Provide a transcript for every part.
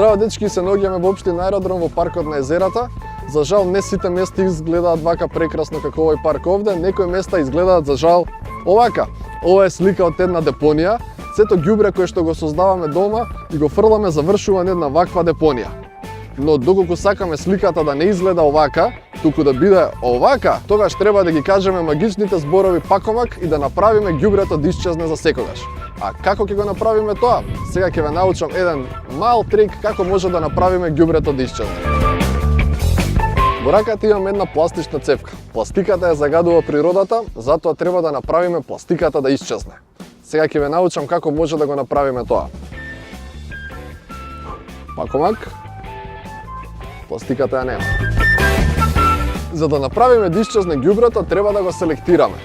Здраво дечки, се наоѓаме во општин аеродром во паркот на езерата. За жал не сите места изгледаат вака прекрасно како овој парк овде, некои места изгледаат за жал овака. Ова е слика од една депонија. Сето ѓубре кое што го создаваме дома и го фрламе завршува на една ваква депонија. Но доколку сакаме сликата да не изгледа овака, туку да биде овака, тогаш треба да ги кажеме магичните зборови пакомак и да направиме ѓубрето да исчезне за секогаш. А како ќе го направиме тоа? Сега ќе ве научам еден мал трик како може да направиме ѓубрето да исчезне. Во раката имам една пластична цевка. Пластиката ја загадува природата, затоа треба да направиме пластиката да исчезне. Сега ќе ве научам како може да го направиме тоа. Пакомак. Пластиката ја нема. За да направиме да исчезне ѓубрето, треба да го селектираме.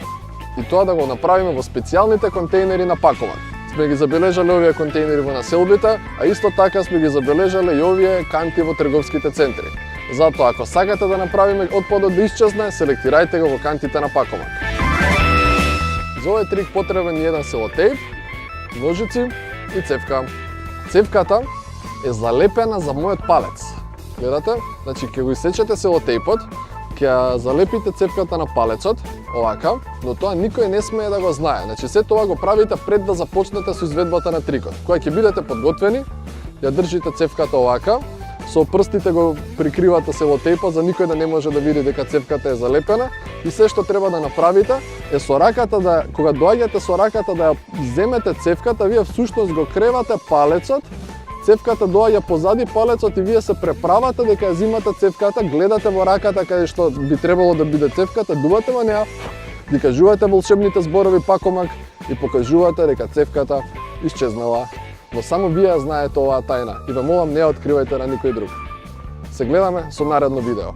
И тоа да го направиме во специјалните контейнери на пакомак. Сме ги забележале овие контейнери во населбите, а исто така сме ги забележале и овие канти во трговските центри. Затоа, ако сакате да направиме отпадот да исчезне, селектирајте го во кантите на пакомак. За овој трик потребен е еден селотейп, ножици и цевка. Цевката е залепена за мојот палец. Гледате? Значи, ќе го исечете селотейпот, ќе залепите цевката на палецот, овака, но тоа никој не смее да го знае. Значи, се тоа го правите пред да започнете со изведбата на трикот. Кога ќе бидете подготвени, ја држите цевката овака, со прстите го прикривате селотейпот за никој да не може да види дека цевката е залепена и се што треба да направите е со раката да, кога доаѓате со раката да ја земете цевката, вие всушност го кревате палецот, цевката доаѓа позади палецот и вие се преправате дека ја зимате цевката, гледате во раката каде што би требало да биде цевката, дувате во неа, ги кажувате волшебните зборови пакомак и покажувате дека цевката исчезнала. Но само вие ја знаете оваа тајна и ве молам не ја откривајте на никој друг. Се гледаме со наредно видео.